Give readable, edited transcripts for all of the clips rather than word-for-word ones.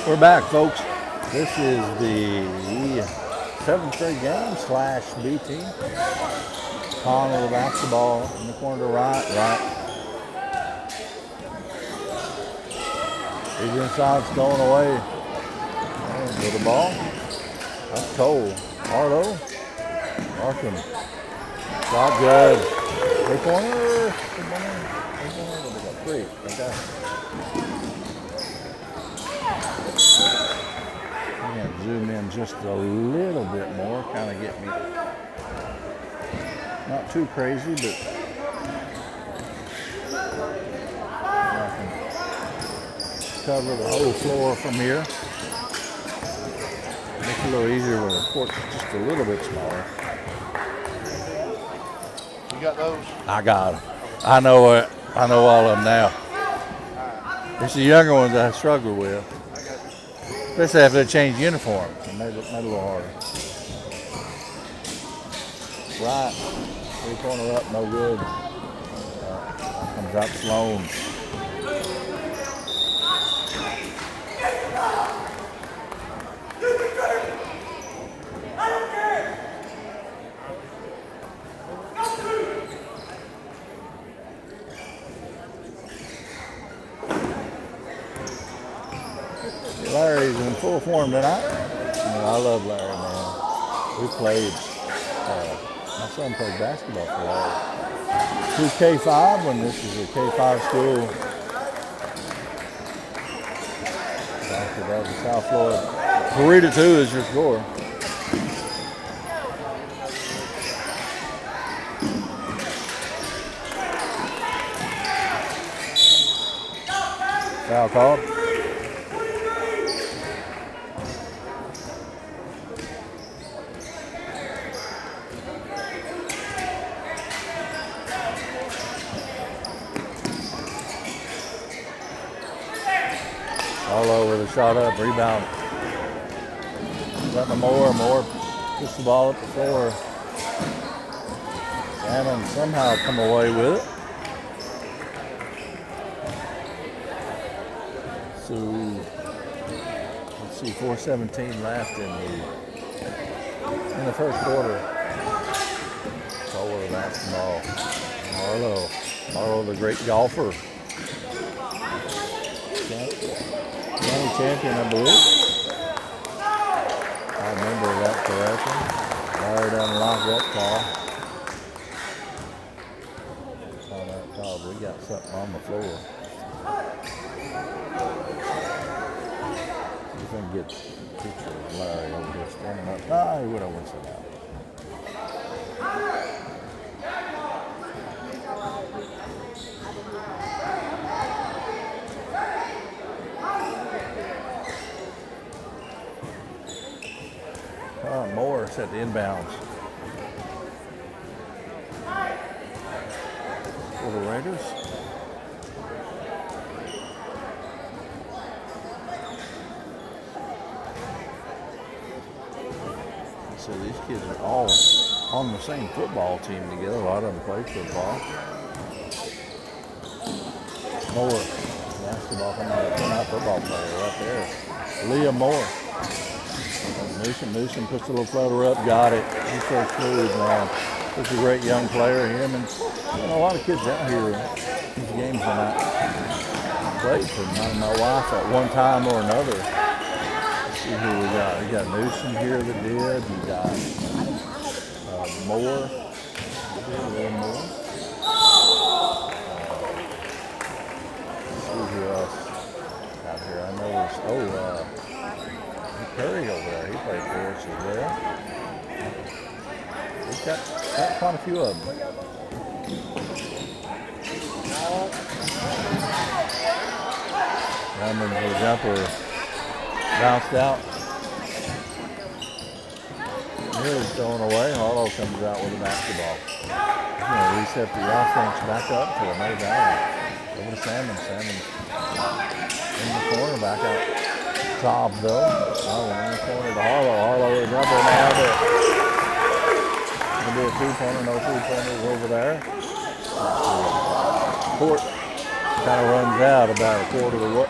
We're back, folks. This is the 7th grade game / B team. Connell with the basketball in the corner to right. He's inside, it's going away. And with the ball. That's Cole. Arlo. Markham. Shot good. Three-pointer. Three. Okay. I'm going to zoom in just a little bit more, kind of get me not too crazy, but I can cover the whole floor from here. Make it a little easier when the court's just a little bit smaller. You got those? I got them. I know all of them now. It's the younger ones that I struggle with. Especially after they change uniforms. It made it a little harder. Right. Three-pointer up, no good. Comes out Sloan. Larry's in full form tonight. I love Larry, man. We played, my son played basketball for Larry. Through K-5 when this is a K-5 school. After that was South Floyd. 3-2 is your score. Foul called. Arlo with a shot up, rebound. Got Moore puts the ball up the floor. Salmon somehow come away with it. So let's see, 4:17 left in the first quarter. Cole with the basketball. Arlo, the great golfer. County champion, I believe. I remember that correctly. Larry doesn't like that call. On that call, we got something on the floor. You think get a picture of Larry over here standing up? No, he would have whistled out. Morris at the inbounds for the Raiders. So these kids are all on the same football team together. A lot of them play football. Moore, basketball coming out, football player right there. Liam Moore. Newsom puts a little floater up, got it. He's so smooth, man. He's a great young player. Him and a lot of kids out here, these games are not played for my wife at one time or another. Let's see who we got. We got Newsom here that did. We got Moore. Let's see who else out here. I know there's, Perry over there, he played for us as well. We've got quite a few of them. Lemons jumper bounced out. Here's thrown away. Harlow comes out with the basketball. He's going to reset the offense back up for May Valley. Over to Salmon. In the corner, back out. Top though. In the corner to Harlow with a jumper now. Going to do a two-pointer, no three-pointers over there. Court kind of runs out about a quarter of the way.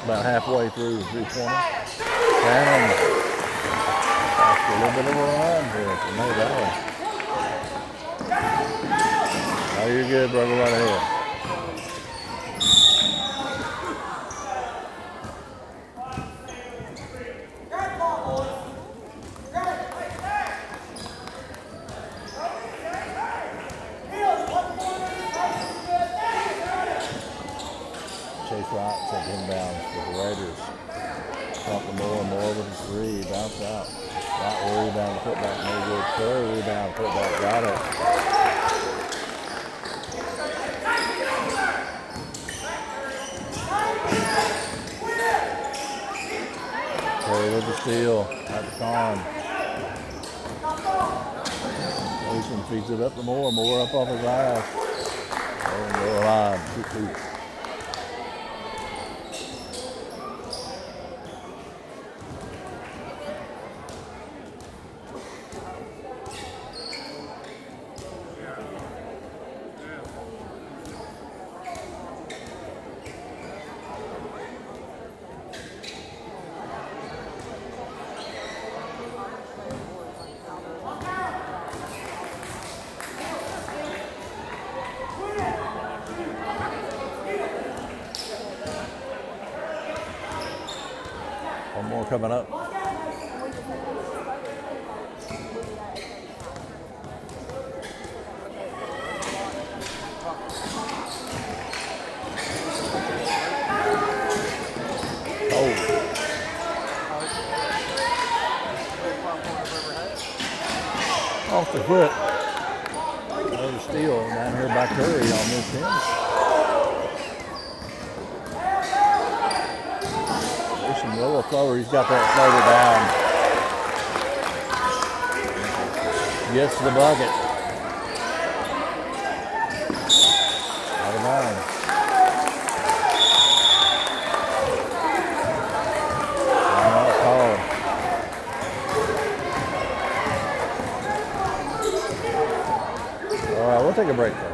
about halfway through the three-pointer. Salmon lost a little bit of a run here for May Valley. Oh, you're good, brother, right ahead. Wright took inbounds for the Raiders. Something more with a three. Bounce out. Wright will rebound, putback, no good. Curry rebound, putback, got it. Curry with the steal. At the con. Mason feeds it up to Moore. Moore up off his ass. And go alive. 2-2. One more coming up. Off the foot. Another steal down here by Curry on this end. There's some little floater. He's got that floater down. Gets to the bucket. Out of bounds. Timeout called. All right, we'll take a break first.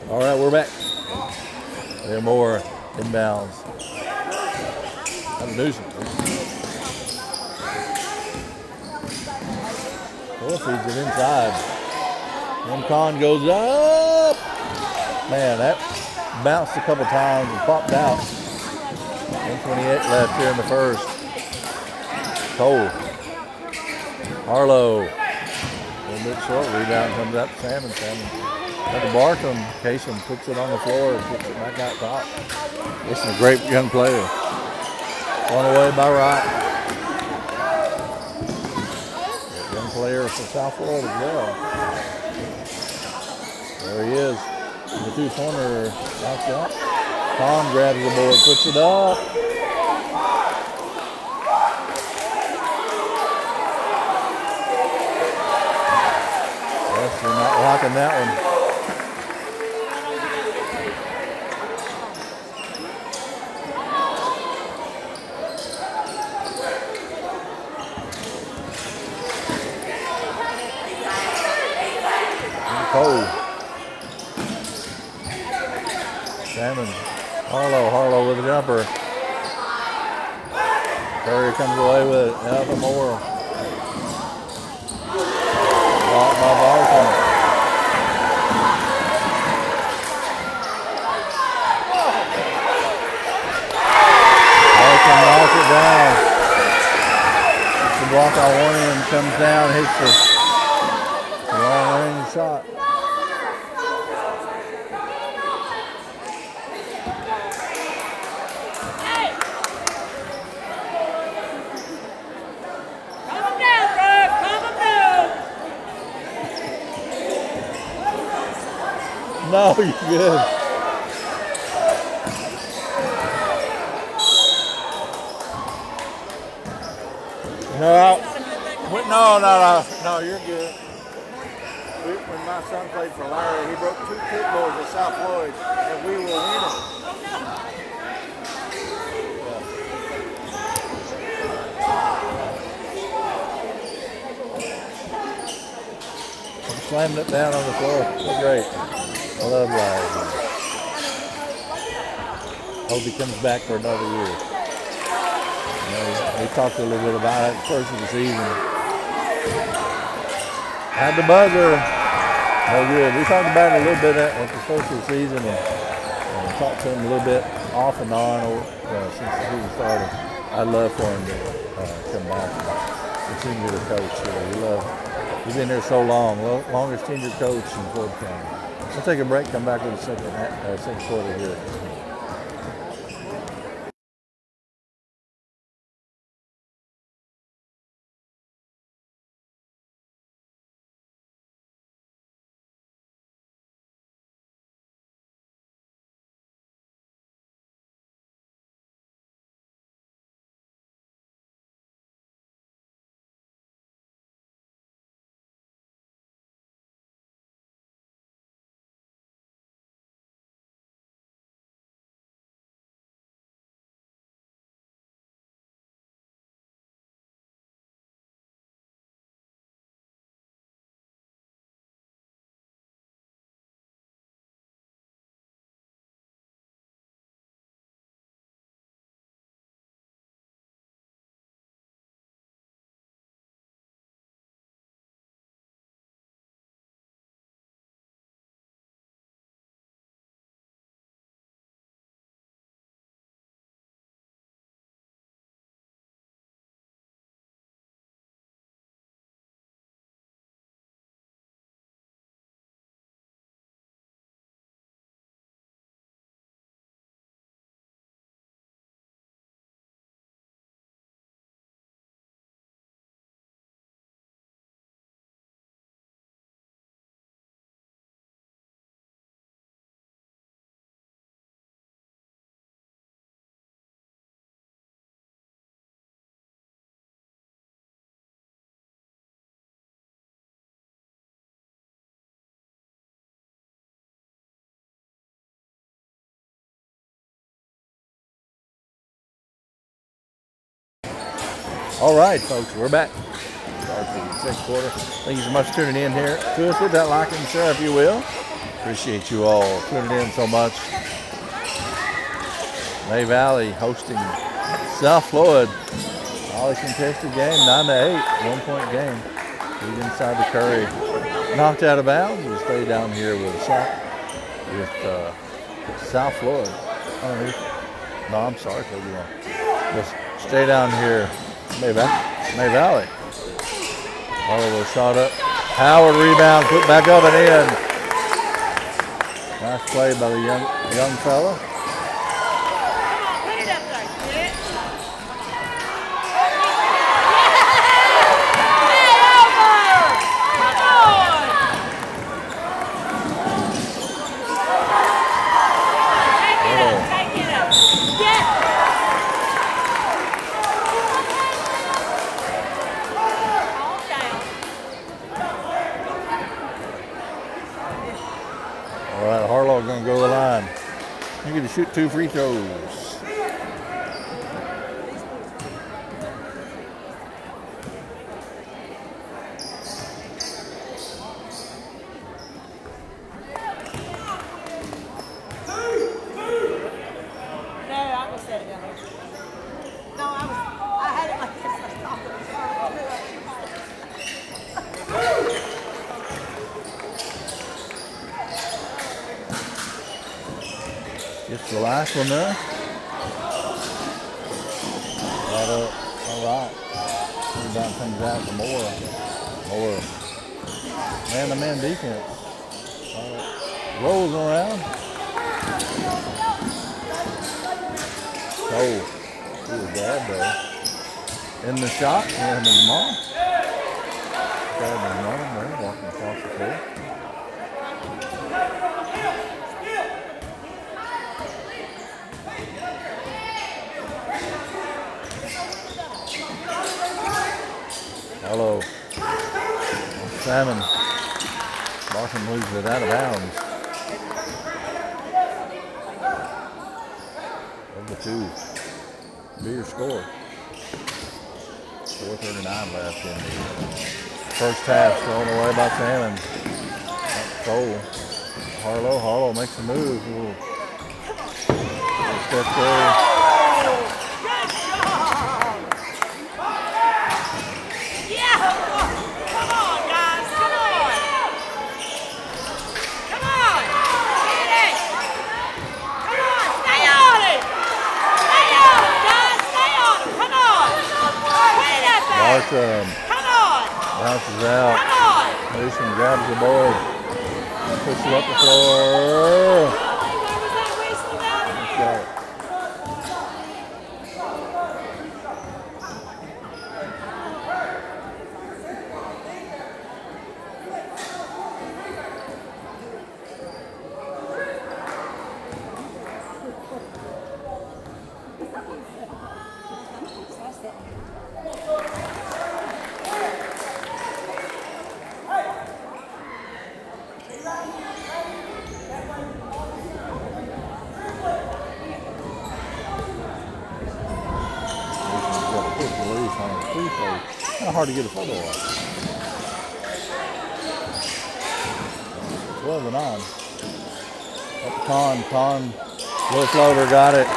All right, we're back. There are more inbounds. That's a nuisance. Well, feeds it inside. One con goes up. Man, that bounced a couple times and popped out. 1:28 left here in the first. Cole. Harlow. A little bit short. Rebound comes out to Salmon. At the Barkham, Kasem puts it on the floor and puts it back out top. This is a great young player. One away by Wright. Young player from South Florida as well. There he is. The two-pointer knocks out. Tom grabs the board, puts it up. Yes, we're not locking that one. Cole. Salmon. Harlow with a jumper. Curry comes away with it. Nothing more. Blocked by Barton. Barton knocks it down. It's the block I wanted and comes down, hits the long range shot. No, you're good. No, you're good. When my son played for Larry, he broke 2 kickballs at South Floyd, and we were winning. Slammed it down on the floor. So great. I love Larry. Hope he comes back for another year. We talked a little bit about it first of the season. Had the buzzer. No good. We talked about it a little bit at the first of the season and talked to him a little bit off and on since the season started. I'd love for him to come back and continue to coach. He's been there so long, longest tenured coach in Floyd County. We'll take a break, come back with the second quarter here. All right, folks, we're back. Start the second quarter. Thank you so much for tuning in here. Please hit that like and share if you will. Appreciate you all tuning in so much. May Valley hosting South Floyd. Highly contested game, 9-8, 1-point game. Lead inside the Curry. Knocked out of bounds. We'll stay down here with a shot with South Floyd. No, I'm sorry, told you wrong. Just stay down here. May Valley. Oliver shot up. Howard rebound, put back up and in. Nice play by the young fella. Going to go to the line. You're going to shoot 2 free throws. I That's the last one there. All right. Rebound comes out to Moore. Man-to-man defense. Rolls around. Oh, he was bad though. In the shot, and his mom. Dad and his mom there walking across the floor. Hello. Salmon. Markham moves it out of bounds. Number 2. Beer score. 4:39 left in the first half. Thrown away by Salmon. Cole. Harlow makes a move. Step there. Bounces out. Mason grabs the board. Puts it up the floor. He's got it. Kind of hard to get a photo of. 12-9. Up to Con. Little floater got it.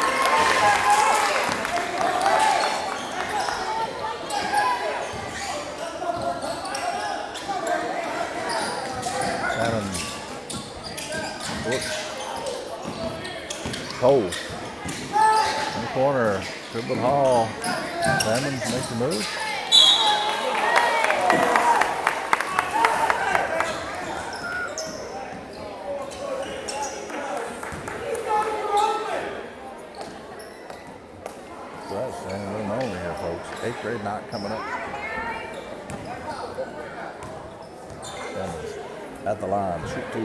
Adam. Whoops. Cole. In the corner. Dribbled Hall. Salmon makes the move. Eighth grade night coming up. At the line, shoot 2.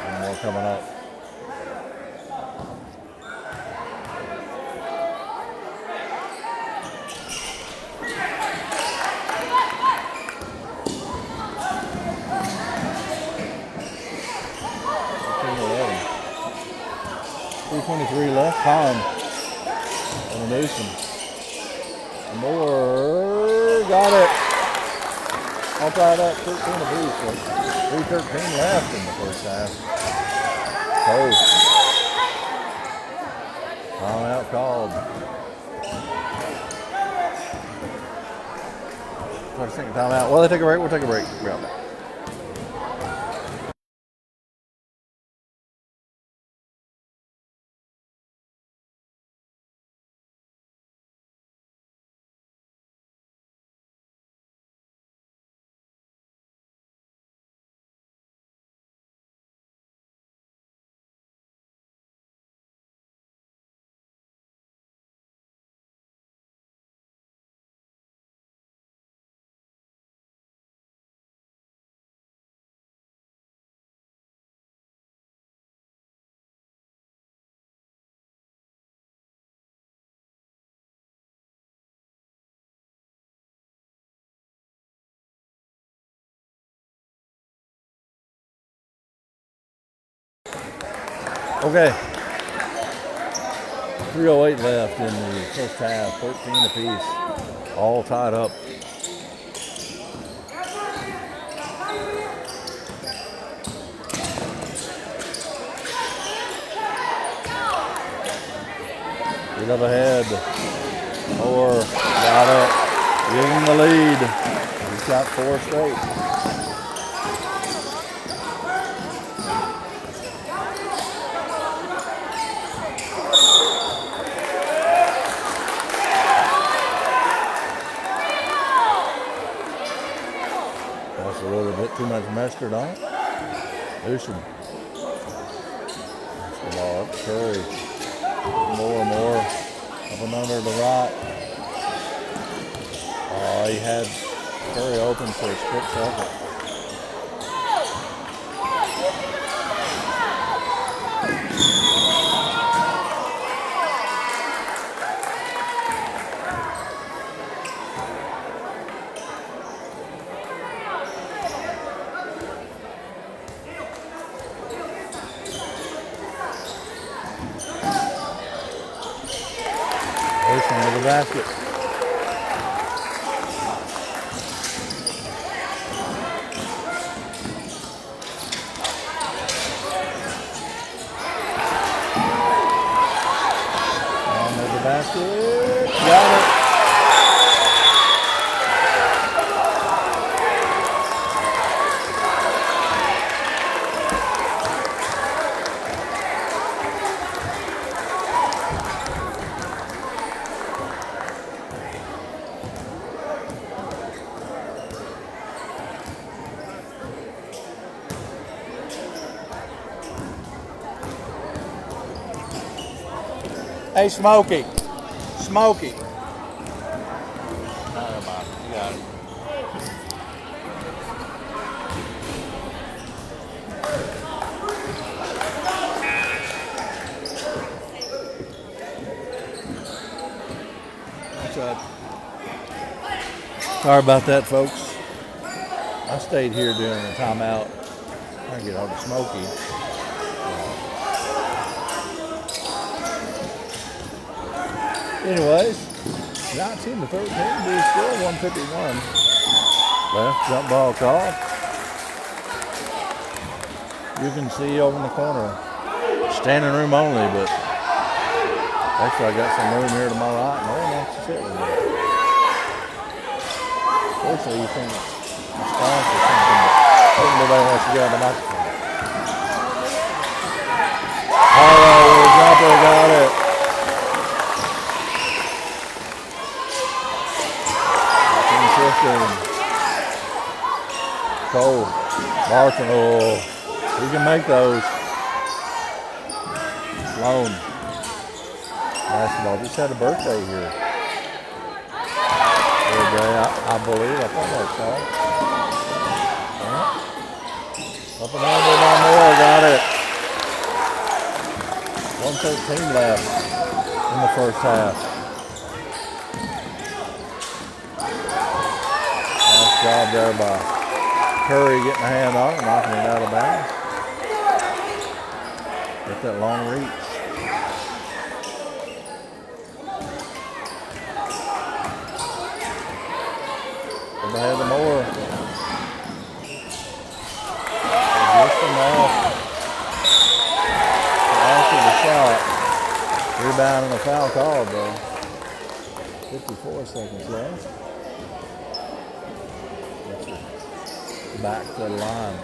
One more coming up. .23 left. Con. Elimination. Moore got it. All tied up. 13 apiece. So 3:13 left in the first half. Close. Timeout called. Try to take a timeout. Well, they take a break. We'll take a break. We're out back. Okay. 3:08 left in the first half, 13 apiece, all tied up. Get up ahead. Moore got it. Give him the lead. He's got 4 straight. Too much mustard on it. Newsom. That's the ball up. Curry. More. Up and under the right. Oh, he had Curry open for a split second. Newsom to the basket. Basket. Got it. Hey, Smokey. Smokey. You got it. That's right. Sorry about that, folks. I stayed here during the timeout. I get all the Smokey. Anyways, 19 to 13, we're still 151. Left jump ball call. You can see over in the corner. Standing room only, but actually I got some room here to my right. No one wants to sit with me. Fortunately, you think it's fine for something, but nobody wants to get on the microphone. Oh, jumper got it. Cole, Martin, oh, he can make those. Sloan, basketball, just had a birthday here. I believe, I thought I saw it. Up and under by Moore, got it. 1:13 left in the first half. Nice job there by Curry getting a hand on it, knocking it out of bounds. Get that long reach. Ahead of Moore. Just enough. After the shot. Rebound and a foul called though. 54 seconds left. Back to the line.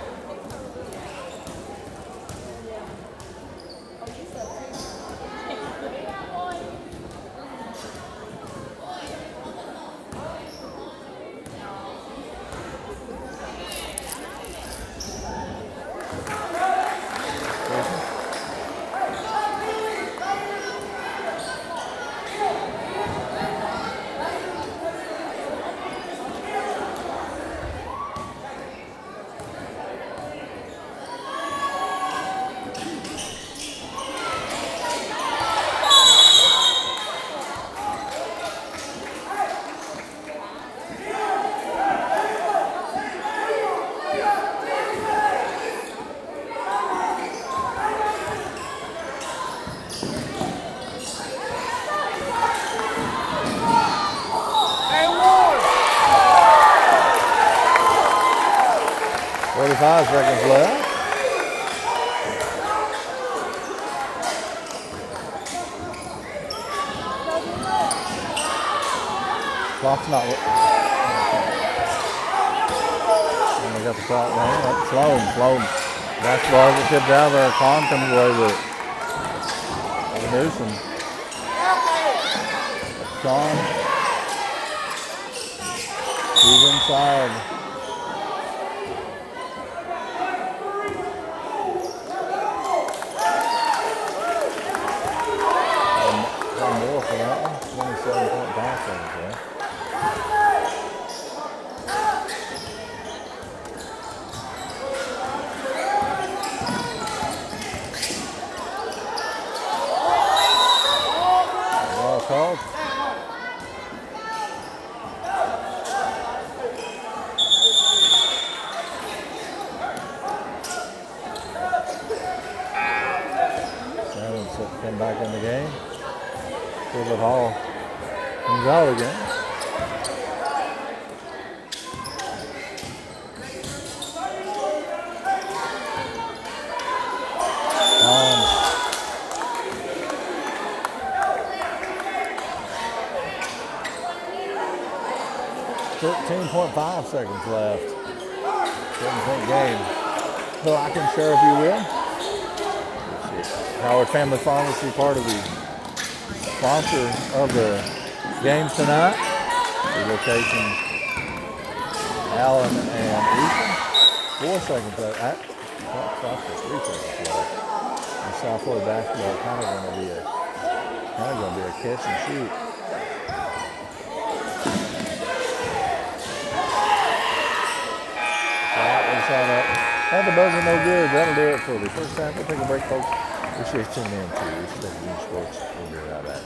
Five seconds left. Clock's not. And we got the clock now. That's Floyd. Basketball gets tipped out there. Con comes away with it. Newsom. Con. He's inside. 27.5 seconds left. Ball called. Come back in the game. Floyd Hall comes out again. Um, 13.5 seconds left. 7-point game. So I can share if you will. Howard Family Pharmacy, part of the sponsor of the games tonight. The locations, Allen and Ethan. 4 seconds left. That's 3 seconds left. And South Florida basketball kind of going to be a catch and shoot. Had the buzzer no good. That'll do it for the first time. We'll take a break, folks. Appreciate you tuning in to News Sports. We'll be right back.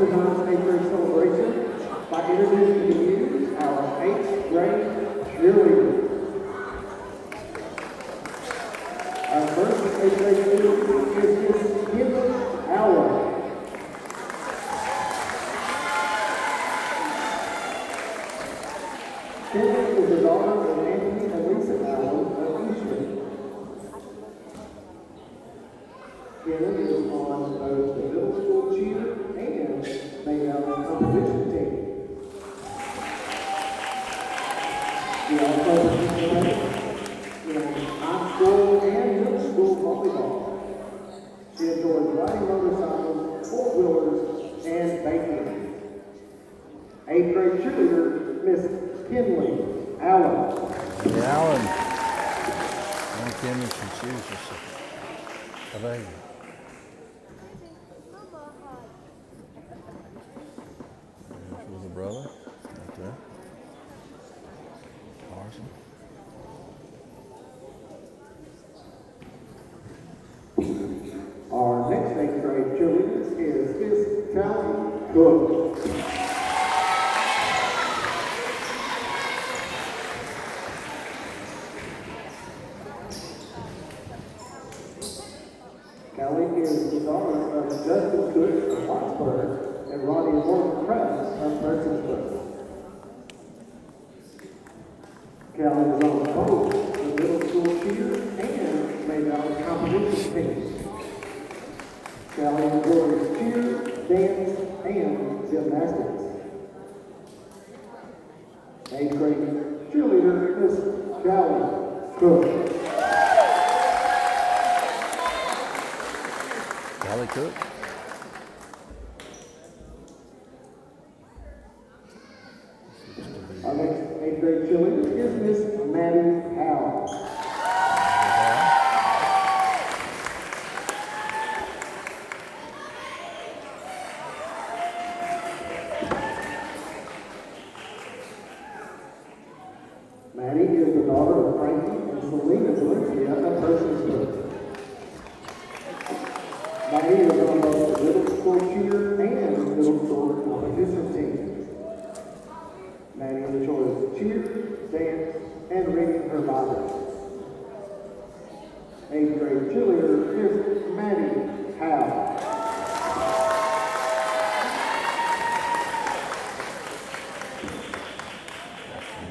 the tonight's 8th grade celebration by introducing to you our 8th grade cheerleaders. Our first 8th grade cheerleader is Miss Kimberly Allen. Kimberly is the daughter of Anthony and Lisa Allen of Eastern. Kimberly is on both the middle school cheer and May Valley competition team. She also participates in high school and middle school volleyball. She enjoys riding motorcycles, four-wheelers, and baking. 8th grade cheerleader, Miss Kinley Allen. Hey, Allen. Young Kimmy can choose herself. How about you? There's little brother. Right there. Carson. Our next 8th grade cheerleader is Miss Callie Cook. Callie is the daughter of Justin Cook of Whitesburg and Ronnie and Morgan Kress of Merchantburg. Callie is on both the middle school cheer and May Valley competition teams. Callie enjoys cheer, dance, and gymnastics. 8th grade cheerleader, Miss Callie Cook. Callie Cook. Our next 8th grade cheerleader is Miss Maddie Howell. Maddie is the daughter of Frankie and Selena Valencia of Merchantburg. Maddie is on both the middle school cheer and middle school competition teams. Maddie enjoys cheer, dance, and reading her Bible. 8th grade cheerleader is Maddie Howe.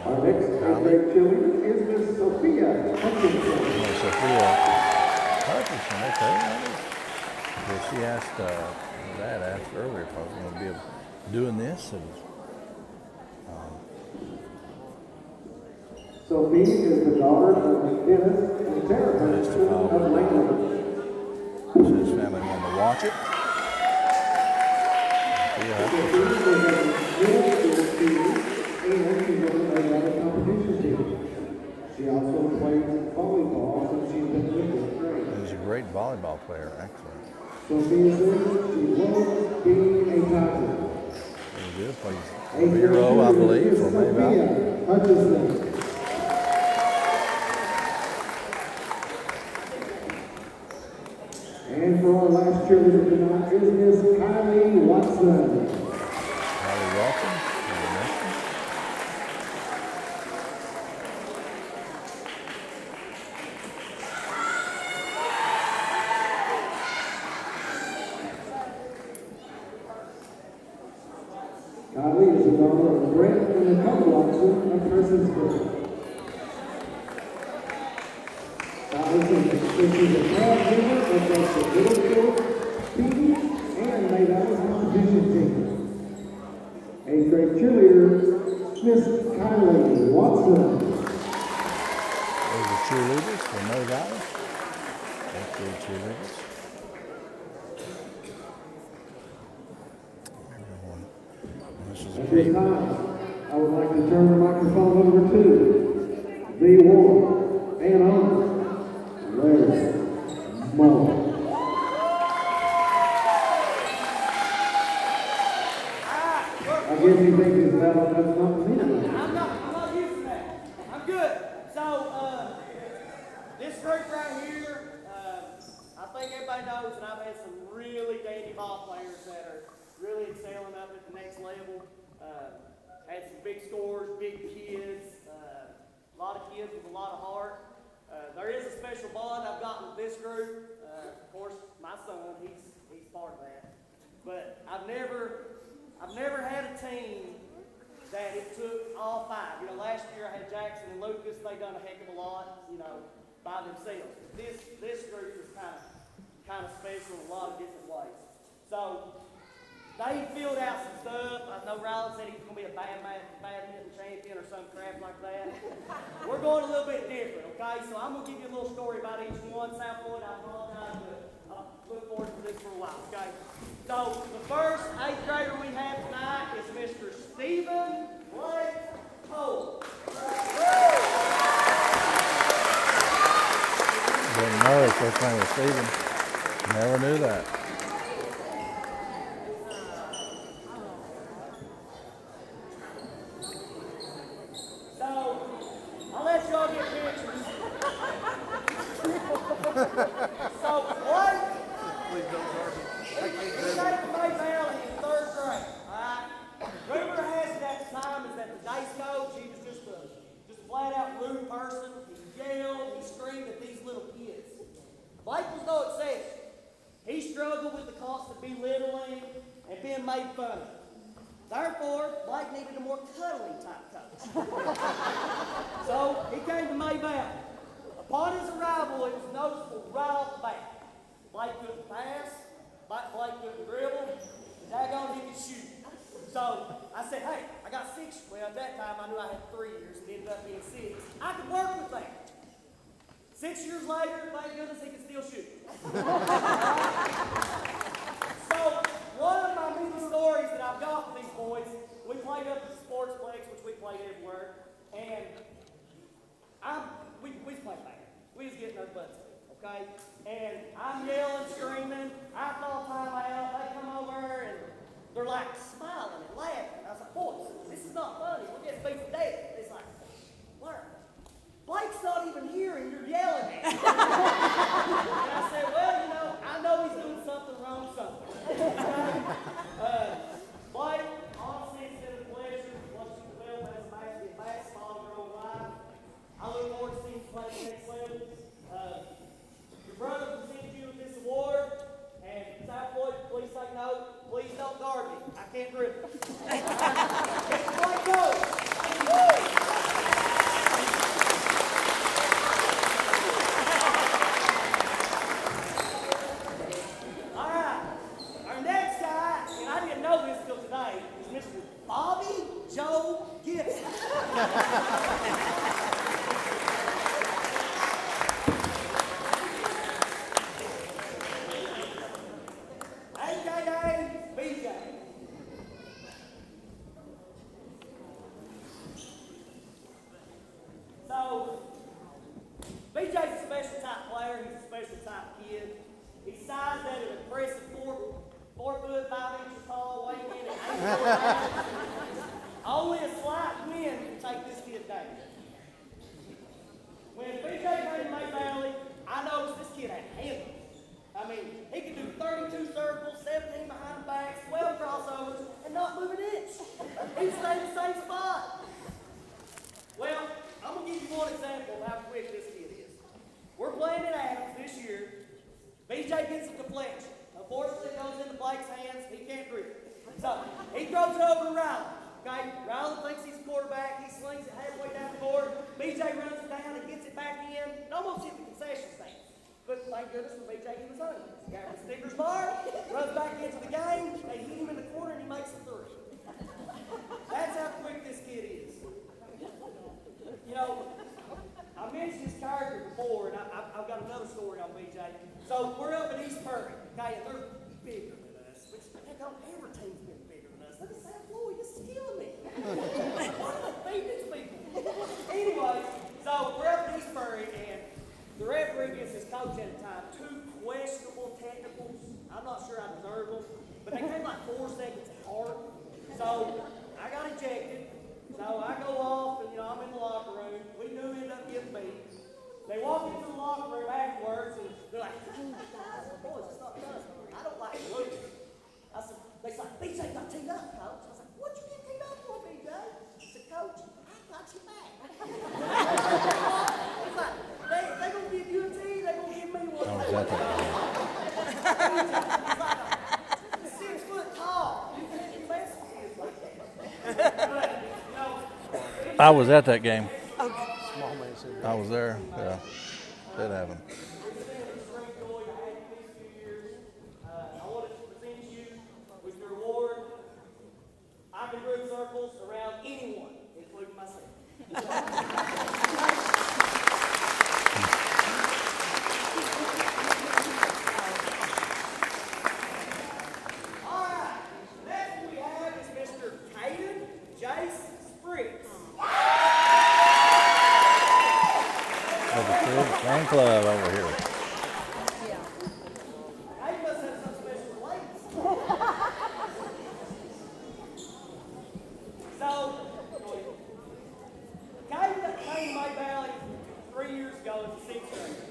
Our next 8th grade cheerleader is Miss Sophia Hutchinson. Sophia Hutchinson, okay. Well, she asked, Dad asked earlier if I was going to be doing this. And, Sophie is the daughter of Dennis and Sarah Hutchinson of Langland. so his family wanted to watch it. Sophia Hutchinson. Sophie is a middle school cheer and she's on the May Valley competition team. She also plays volleyball since she's been in 5th grade. He's a great volleyball player, actually. Sophia says she loves being a Tiger. Very good. Plays hero, I believe, for May Valley. Sophia Hutchinson. And for our last cheerleader tonight is Miss Kylie Watson. Kylie Watson. Kylie is the daughter of Brett and Nicole Watson of Merchantburg. Kylie says she's a proud member of both the middle school team and May Valley competition team. 8th grade cheerleader, Miss Kylie Watson. Those are cheerleaders for May Valley. 8th grade cheerleaders. This is a At this time, I would like to turn the microphone over to the one and only Larry Moore. I guess he thinks his battle does not mean anything. I'm not used to that. I'm good. So, this group right here, I think everybody knows that I've had some really dandy ball players that are really excelling up at the next level. Had some big scores, big kids, a lot of kids with a lot of heart. There is a special bond I've got with this group. Of course, my son, he's part of that. But I've never had a team that it took all five. You know, last year I had Jackson and Lucas. They done a heck of a lot, you know, by themselves. This group is kind of special in a lot of different ways. So they filled out some stuff. I know Rylan said he was going to be a badminton champion or some crap like that. We're going a little bit different, okay? So I'm going to give you a little story about each one. South Floyd, I apologize, but I'll look forward to this for a while, okay? So the first 8th grader we have tonight is Mr. Stephen Floyd Cole. Didn't know his first name was Stephen. Never knew that. So I'll let y'all get pictures. So Floyd, Please don't hurt me. I he can't came do it. from May Valley in 3rd grade, all right? Rumor has it at the time is that the dice coach, he was just a flat-out rude person. He yelled, he screamed at these little kids. Blake was no exception. He struggled with the constant belittling and being made fun of. Therefore, Blake needed a more cuddling type coach. So he came to May Valley. Upon his arrival, it was noticeable right off the bat. Blake couldn't pass, Blake couldn't dribble, and daggone he could shoot. So I said, hey, I got 6. Well, at that time I knew I had 3 years, and it ended up being 6. I could work with that. 6 years later, thank goodness he can still shoot. So one of my many stories that I've got with these boys, we played up at the Sportsplex, which we played everywhere, and we played bad. We was getting our butts beat, okay? And I'm yelling, screaming, I call timeout, they come over, and they're like smiling and laughing. I was like, boys, this is not funny, we're getting beat to death. It's like, where? Blake's not even here and you're yelling at him. And I said, well, you know, I know he's doing something wrong somewhere. Blake, honestly, it's been a pleasure watching you develop as a basketball in your own life. I look forward to seeing you play the next level. Your brother presented you with this award, and South Floyd, please take note. Please don't guard me. I can't dribble. Blake goes. Only a slight wind can take this kid down. When BJ came to May Valley, I noticed this kid had handles. I mean, he could do 32 circles, 17 behind the backs, 12 crossovers, and not move an inch. He stayed in the same spot. Well, I'm going to give you one example of how quick this kid is. We're playing at Adams this year. BJ gets a deflection. Unfortunately, it goes into Blake's hands. He can't dribble. So, he throws it over to Rylan. Okay, Rylan thinks he's a quarterback. He slings it halfway down the court. BJ runs it down and gets it back in. It almost hit the concession stand. But thank goodness for BJ, he was home. He got the Snickers bar, runs back into the game. They hit him in the corner and he makes a 3. That's how quick this kid is. You know, I mentioned his character before, and I've got another story on BJ. So we're up in East Prairie, okay, and they're bigger than us. Which, heck, every team's been bigger than us. Look at Sam Floyd, this is killing me. Why do they beat these people? Anyway, so we're up in East Prairie, and the referee gives his coach at the time 2 questionable technicals. I'm not sure I deserve them, but they came like 4 seconds apart. So I got ejected. So I go off, and I'm in the locker room. We knew we ended up getting beat. They walk into the locker room afterwards, and they're like, guys, boys, it's not done. I don't like losing. They said, BJ, I was at that game. Small man said I was there. Yeah, did have him. I wanted to present you with your award. I can run circles around anyone, including myself. All right, next we have is Mr. Caden Jace Spriggs. There's a big fan club over here. Caden must have some special place. So, Caden came to May Valley 3 years ago as a sixth grader.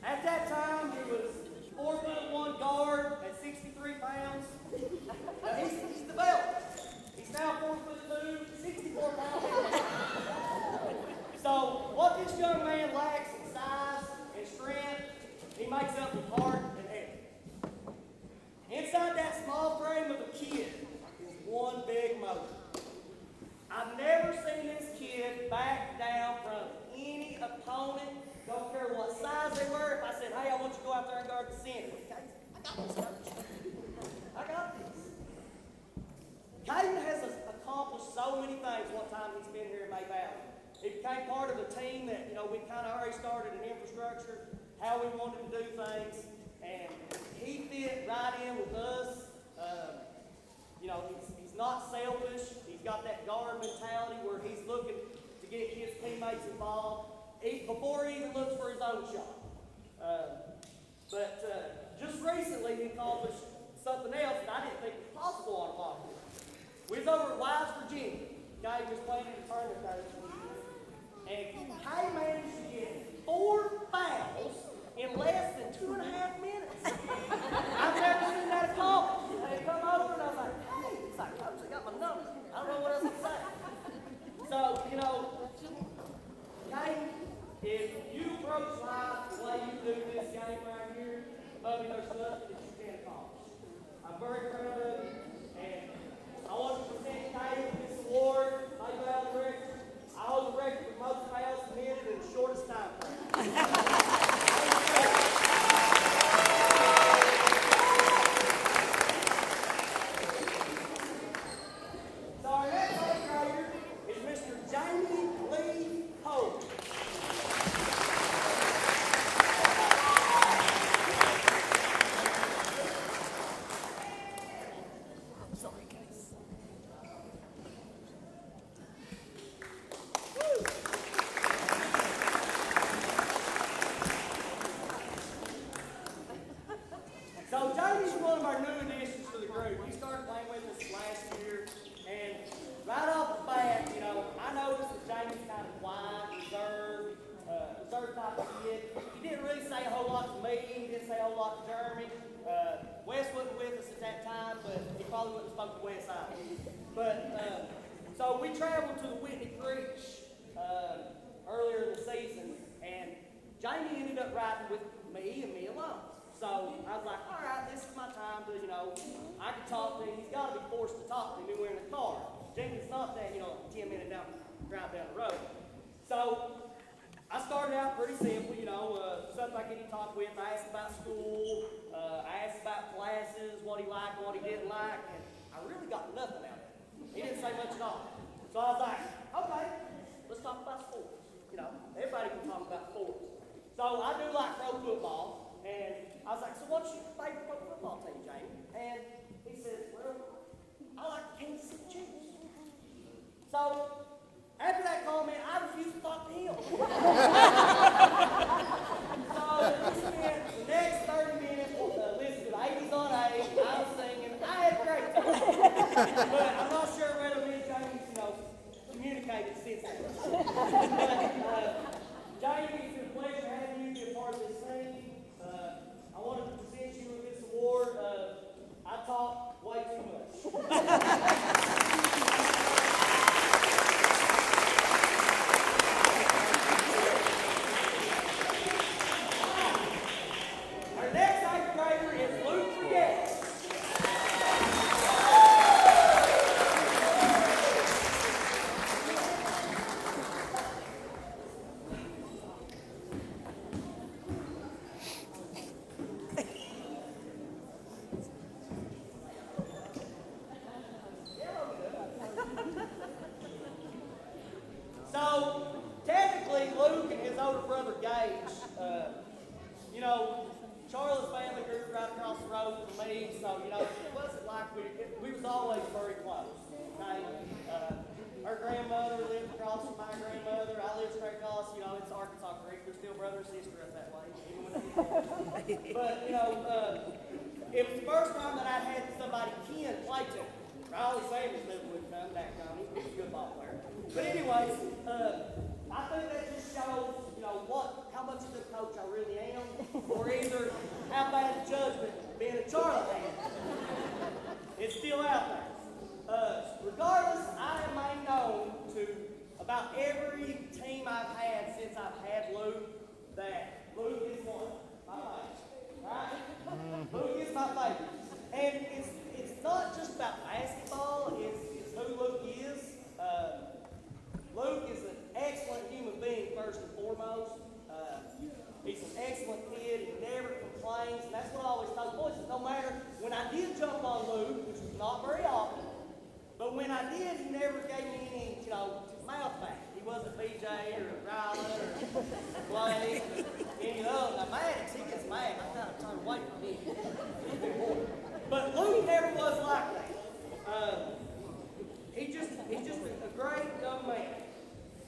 At that time, he was 4'1" guard at 63 pounds. Now he's developed. He's now 4'2", 64 pounds. So what this young man lacks in size and strength, he makes up with heart and head. Inside that small frame of a kid is one big motor. I've never seen this kid back down from any opponent. Don't care what size they were. If I said, hey, I want you to go out there and guard the center. Okay, I got this, coach. I got this. Caden has accomplished so many things one time he's been here in May Valley. He became part of a team that, we kind of already started an infrastructure, how we wanted to do things, and he fit right in with us. He's not selfish. He's got that guard mentality where he's looking to get his teammates involved before he even looks for his own shot. But just recently he accomplished something else that I didn't think was possible on a ball field. We was over at Wise, Virginia. Guy just playing in the tournament there. And Kay managed to get 4 fouls in less than 2.5 minutes. I've never seen that accomplished. And they come over and I was like, hey, it's like, coach, I got my number. I don't know what else to say. So, Kay, if you approach life the way you do this game right here, there's nothing that you can't accomplish. I'm very proud of you. And I want to present Kay with this award, May Valley record. I hold the record for most fouls committed in the shortest time frame. So our next eighth grader is Mr. Jamie Lee Hope. Sorry, guys. So Jamie's one of our new additions to the group. He started playing with us last year, and right off the bat, I noticed that Jamie's kind of quiet, reserved type of kid. He didn't really say a whole lot to me. He didn't say a whole lot to Jeremy. Wes wasn't with us at that time, but he probably wouldn't have spoken to Wes either. But so we traveled to the Whitney Creek earlier in the season, and Jamie ended up riding with me and me alone. So I was like, all right, this is my time to, I can talk to him. He's got to be forced to talk to me when we're in the car. Jenkins not that, 10-minute drive down the road. So I started out pretty simple, something I get to talk with. I asked about school, I asked about classes, what he liked, what he didn't like, and I really got nothing out of it. He didn't say much at all. So I was like, okay, let's talk about sports. Everybody can talk about sports. So I do like pro football, and I was like, so what's your favorite pro football team, Jamie? And he said, well, I like the Kansas City Chiefs. So after that comment, I refused to talk to him. So we spent the next 30 minutes listening to the 80s on 8. I was singing. I had a great time. But I'm not sure whether me and Jamie, communicated since then. But Jamie, it's been a pleasure having you be a part of this thing. I wanted to present you with this award. I talk way too much. his older brother Gage, you know, Charlie's family grew right across the road from me, so, you know, it wasn't like we was always very close, okay? Her grandmother lived across from my grandmother. I lived straight across, you know, it's Arkansas Creek. We're still brother and sister up that way, even when they But, you know, it was the first time that I had somebody kin play to. Riley Sanders never would come back on. He was a good ball player. But anyways, I think that just shows, you know, how much of a coach I really am, or either how bad judgment being a Charlie fan. It's still out there. Regardless, I am made known to about every team I've had since I've had Luke that Luke is one, my favorite, right? Luke is my favorite. And it's not just about basketball, it's who Luke is. Luke is an excellent human being first and foremost. He's an excellent kid, he never complains, and that's what I always tell the boys. No matter, when I did jump on Luke, which was not very often, but when I did, he never gave me any, you know, mouth back. He wasn't BJ or Rylan or Blake or any of those. Now, Maddox, he gets mad. I kind of turn away from him. He's been bored. But Luke never was like that. He's just a great young man.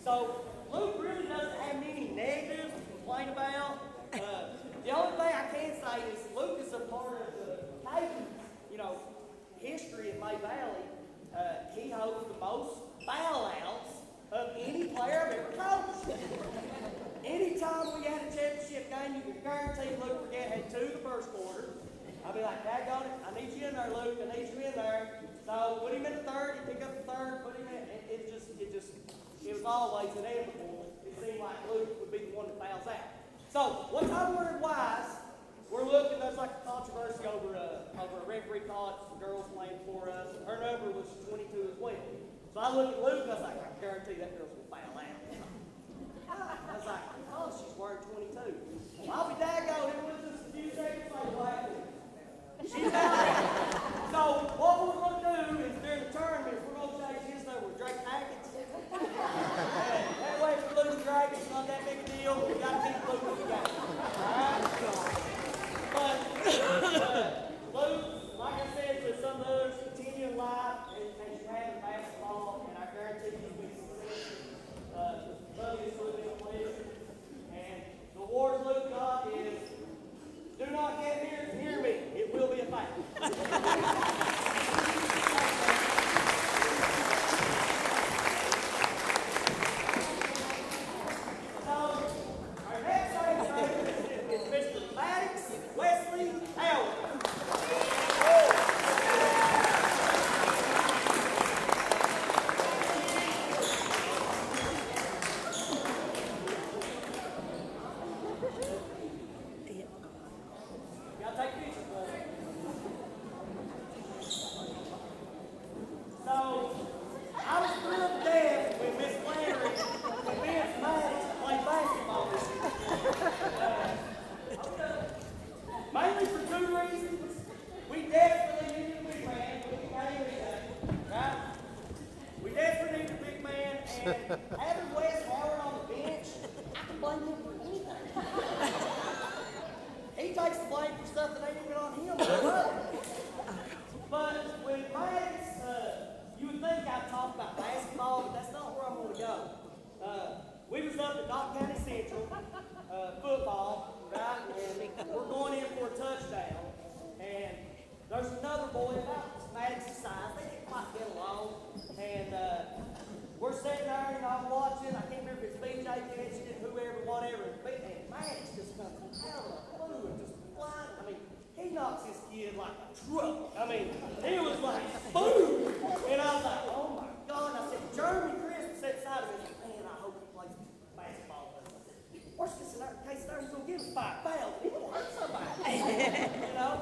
So, Luke really doesn't have many negatives to complain about. The only thing I can say is Luke is a part of the Titans, you know, history in May Valley. He holds the most foul outs of any player I've ever coached. Anytime we had a championship game, you can guarantee Luke Forget had 2 the first quarter. I'd be like, daggone it, I need you in there, Luke, I need you in there. So put him in the third, he pick up the third, put him in. It was always inevitable. It seemed like Luke would be the one that fouls out. So one time we're in Wise, we're looking, there's like a controversy over a referee call it, some girls playing for us. Her number was 22 as well. So I looked at Luke and I was like, I guarantee that girl's going to foul out. I was like, oh, she's wearing 22. Well, I'll be daggone, it was just a few seconds later. She's out. So what we're going to do is during the tournament, we're going to change his number with Drake Hackett. That way if we lose Drake, it's not that big a deal. We got to keep Luke in the game. Alright? But Luke, like I said, to some of those, continue in life as you have in basketball, and I guarantee you'll be successful. Love you, it's really been a pleasure. And the award Luke got is, do not get near me. It will be a fight. Our next item is Mr. Maddox Wesley Howard. Y'all take pictures, boys. So, I was thrilled to death when Miss Flannery convinced Maddox to play basketball this year. Mainly for 2 reasons. We desperately needed a big man. We became a right? We desperately needed a big man, and having Wes Howard on the bench, I can blame him for anything. He takes the blame for stuff that ain't even on him. But with Maddox, you would think I'd talk about basketball, but that's not where I'm going to go. We was up at Dock County Central, football, right? And we're going in for a touchdown. And there's another boy about Maddox's size. They didn't quite get along. And we're sitting there, and I'm watching. I can't remember if it's BJ catching it, whoever, whatever. And Maddox just comes out of the blue and just flying. I mean, he knocks his kid like a truck. I mean, he was like, boom! And I was like, oh my God. And I said, Jeremy Chris sat beside of me. I said, man, I hope he plays basketball with us. I said, worst case scenario, he's going to give us 5 fouls. He will hurt somebody. You know?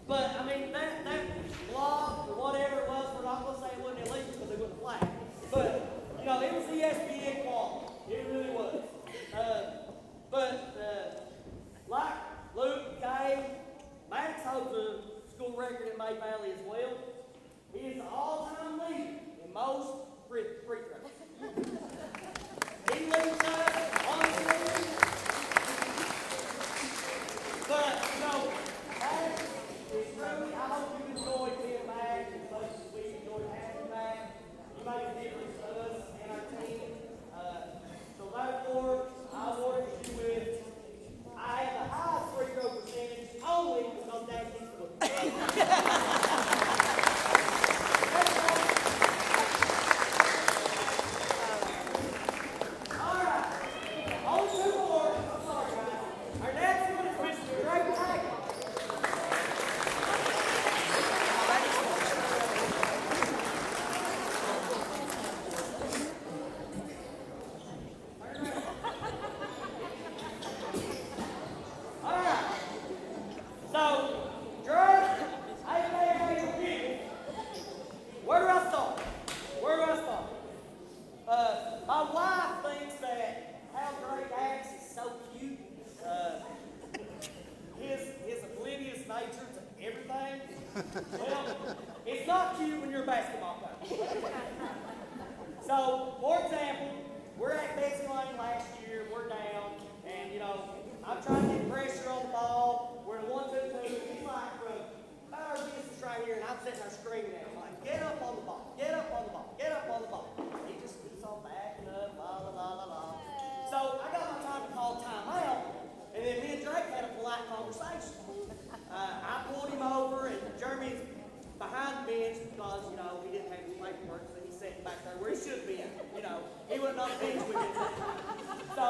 But, I mean, that block or whatever it was, we're not going to say it wasn't illegal because they wouldn't flag. But, you know, it was ESPN quality. It really was. Like Luke, Kay, Max holds a school record in May Valley as well. He is the all-time leader in most free throws. He leads us he wouldn't know the bench with it. So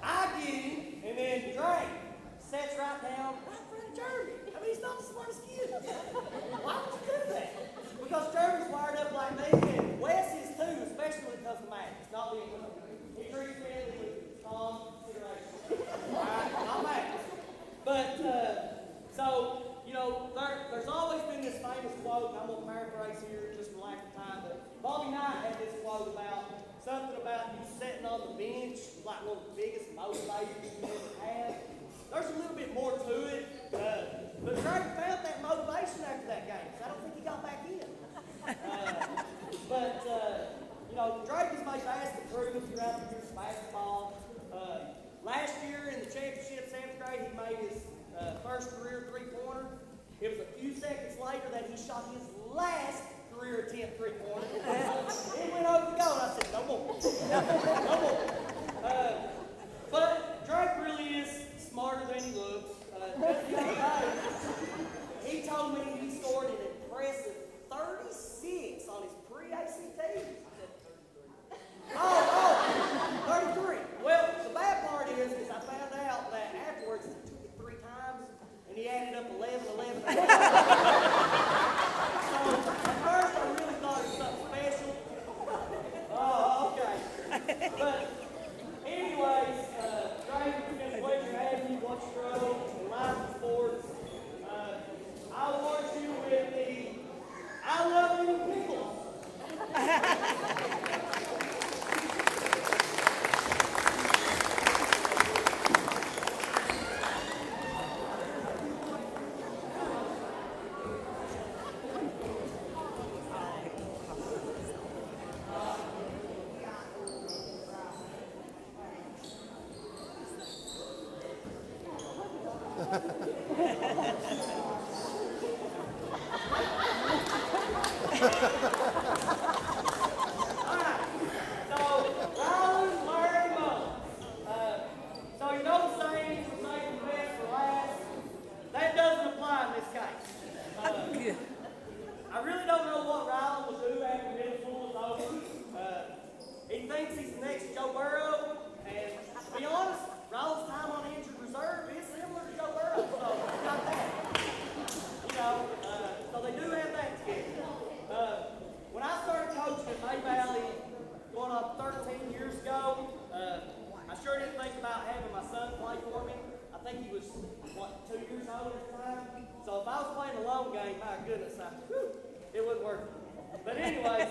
I get him, and then Drake sets right down right in front of Jeremy. I mean, he's not the smartest kid. Why would you do that? Because Jeremy's wired up like me, and Wes is too, especially when it comes to math. It's not being he treats me with calm consideration. Alright, not math. But so, you know, there's always been this famous quote, and I'm gonna paraphrase here just for lack of time, but Bobby Knight had this quote about something about you sitting on the bench, like one of the biggest motivators you ever had. There's a little bit more to it, but Drake found that motivation after that game, so I don't think he got back in. You know, Drake has made vast improvements throughout the years of basketball. Last year in the championship, 7th grade, he made his first career three-pointer. It was a few seconds later that he shot his last career attempt three-pointer. It went over the goal, and I said, no more. No more. But Drake really is smarter than he looks. Just the other day, he told me he scored an impressive 36 on his pre-ACT. Oh, 33. Well, the bad part is I found out that afterwards he took it 3 times, and he added up 11. So at first I really thought it was something special. Oh, okay. But anyways, Drake, it's been a pleasure having you. Watch your show and live sports. I award you with the I Love You People. It wouldn't work. But anyways,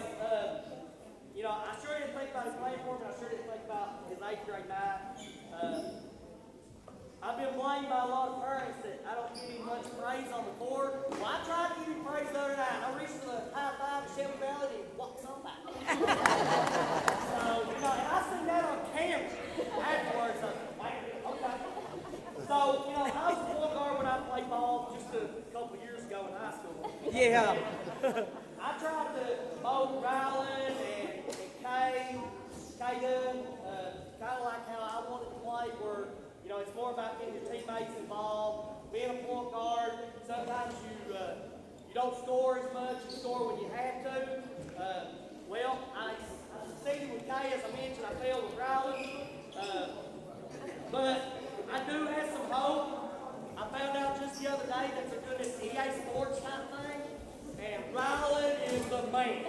you know, I sure didn't think about his playing for me. I sure didn't think about his 8th grade night. I've been blamed by a lot of parents that I don't give him much praise on the court. Well, I tried to give him praise the other night. I reached for the high five to Shelby Valley and he walked on back. So, you know, and I seen that on camera afterwards. So, okay. So, you know, I was a point guard when I played ball just a couple of years ago in high school. Yeah. I tried to mold Ryland and Kay Dunn, kind of like how I wanted to play, where, you know, it's more about getting your teammates involved, being a point guard. Sometimes you don't score as much, you score when you have to. Well, I succeeded with Kay, as I mentioned. I failed with Ryland. But I do have some hope. I found out just the other day that they're doing this EA Sports type thing, and Ryland is the man.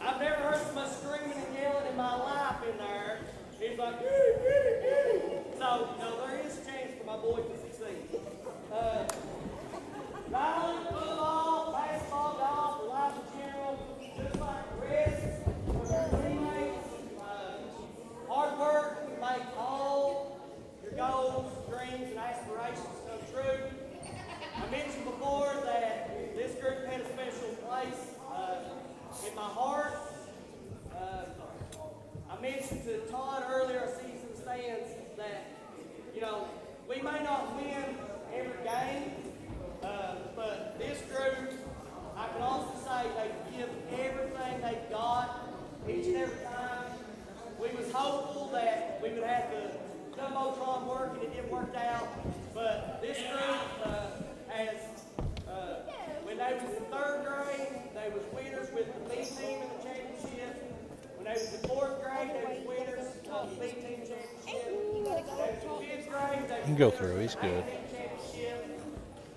I've never heard so much screaming and yelling in my life in there. He's like, get it. So, you know, there is a chance for my boy to succeed. Ryland, football, basketball, golf, life in general, just like the rest of your teammates. Hard work can make all your goals, dreams, and aspirations come true. I mentioned before that this group had a special place in my heart. I mentioned to Todd earlier, I see some stands, that, you know, we may not win every game, but this group, I can also say they give everything they've got each and every time. We was hopeful that we would have the Jumbotron work, and it didn't work out, but this group has, when they was in 3rd grade, they was winners with the B team in the championship. When they was in fourth grade, they was winners of the B team championship. When they was in fifth grade, they was You can go winners through. of He's the good. A team championship.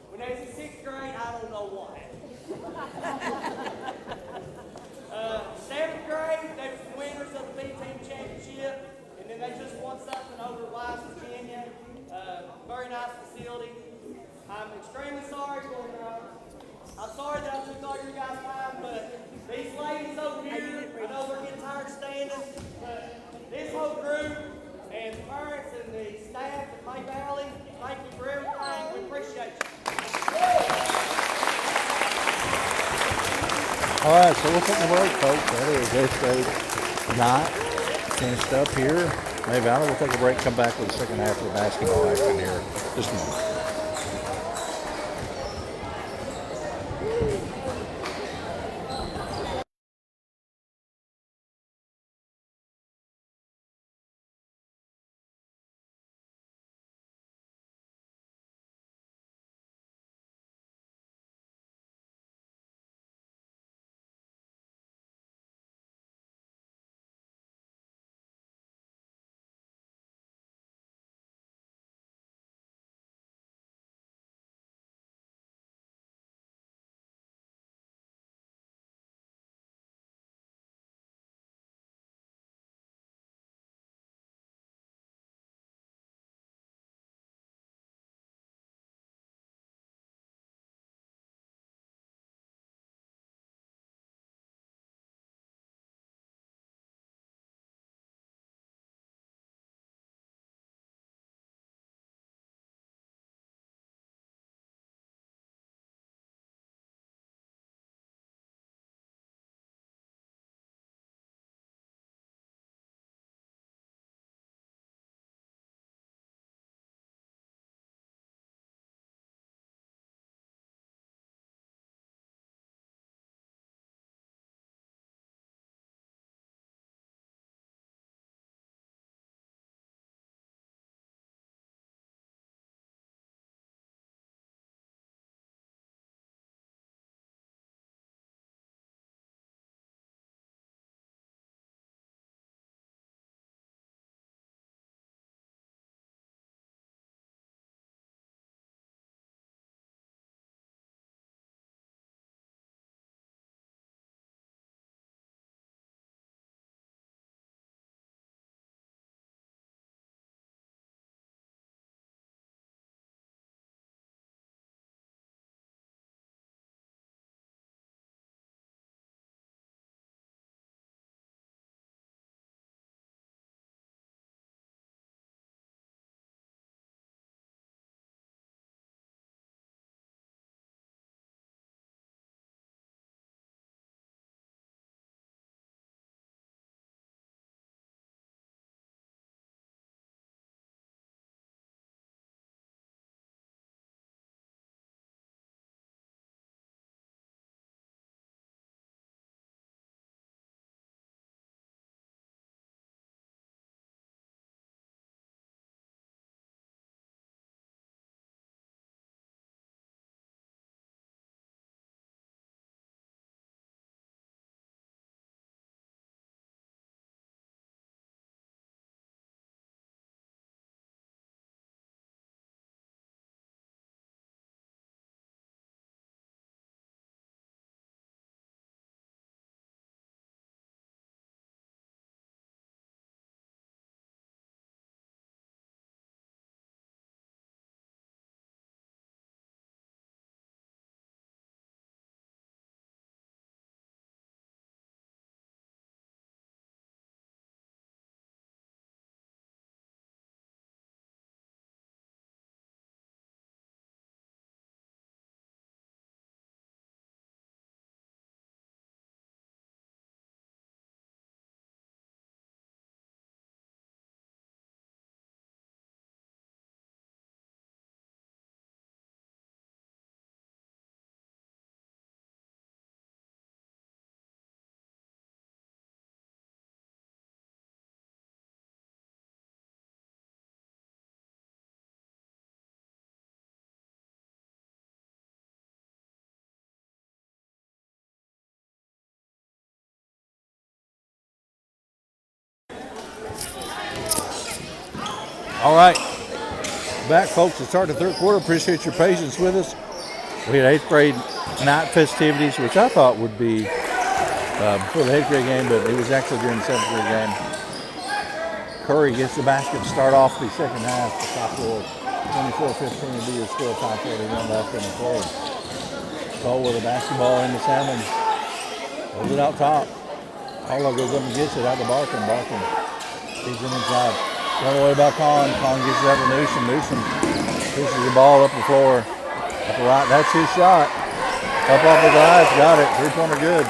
When they was in sixth grade, I don't know what. Seventh grade, they was winners of the B team championship, and then they just won something over Wise, Virginia. Very nice facility. I'm extremely sorry for. I'm sorry that I took all your guys' time, but these ladies over here, I know they're getting tired standing, but this whole group and the parents and the staff at May Valley, thank you for everything. We appreciate you. All right, so we'll take a break, folks. That is 8th grade night finished up here. May Valley, we'll take a break, come back with the second half of the basketball action here. Just a moment. All right. Back, folks, to start the third quarter. Appreciate your patience with us. We had 8th grade night festivities, which I thought would be before the 8th grade game, but it was actually during the 7th grade game. Curry gets the basket to start off the second half. The top Floyd, 24-15 will be your score. 5:41 left in the play. Cole with a basketball in the salmon. Holds it out top. Harlow goes up and gets it out to Barkin. Barkin feeds it inside. Run away by Con. Con gets it out to Newsom. Newsom pushes the ball up the floor. Up the right. That's his shot. Up off the glass. Got it. 3-pointer good.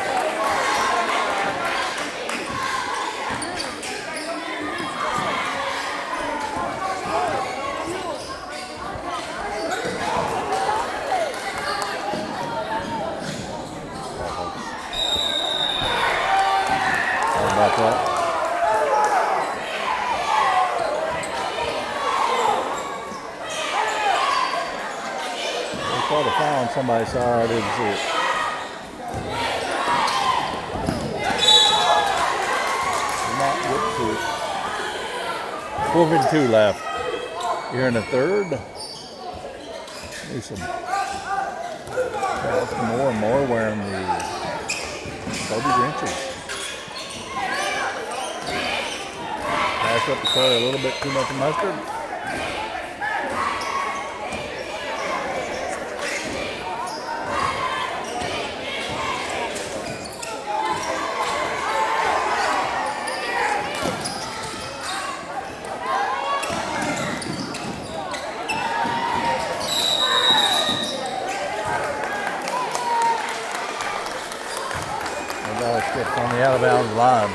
How about that? I thought I found somebody. Sorry, I didn't see it. Not get to it. 4:52 left. Here in the third. Newsom. More and more wearing the Kobe Grinches. Pass up the Curry, a little bit too much mustard. On the out of bounds line.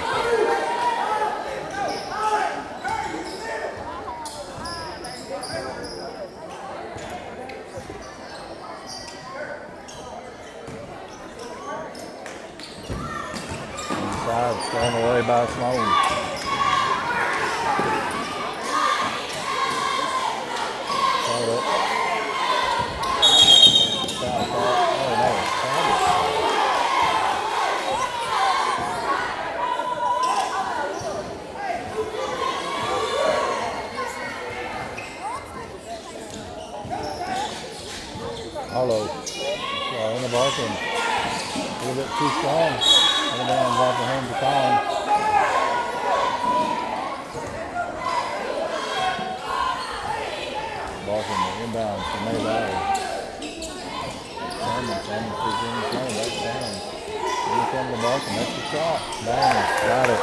Inside, thrown away by Sloan. Caught up. Foul call. Oh no, Harlow, in the Barkin, a little bit too strong. Out of bounds off the hands of Collin. Barkin, the inbound from May Valley. Salmon keeps in the zone, that's down. Here comes the Barkin, that's the shot. Bang, got it.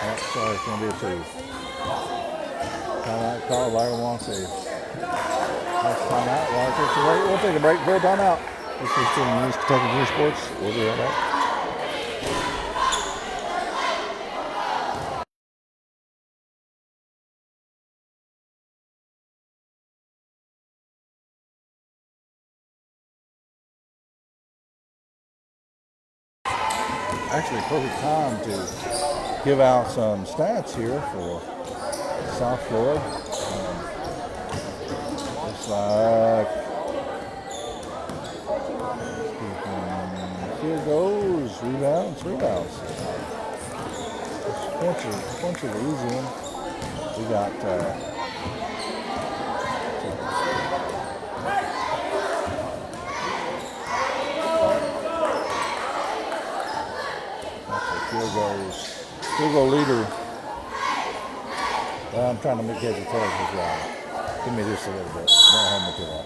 Oh, sorry, it's going to be a 2. Timeout called, Larry Wonsey. Next timeout, we'll take a break for a timeout. This is Team News, Kentucky News Sports. We'll be right back. Actually, perfect time to give out some stats here for South Floyd. Looks like field goals, rebounds. Bunch of easy one. We got field goal leader. Well, I'm trying to make heads or tails as well. Give me this a little bit. Don't hold me too long.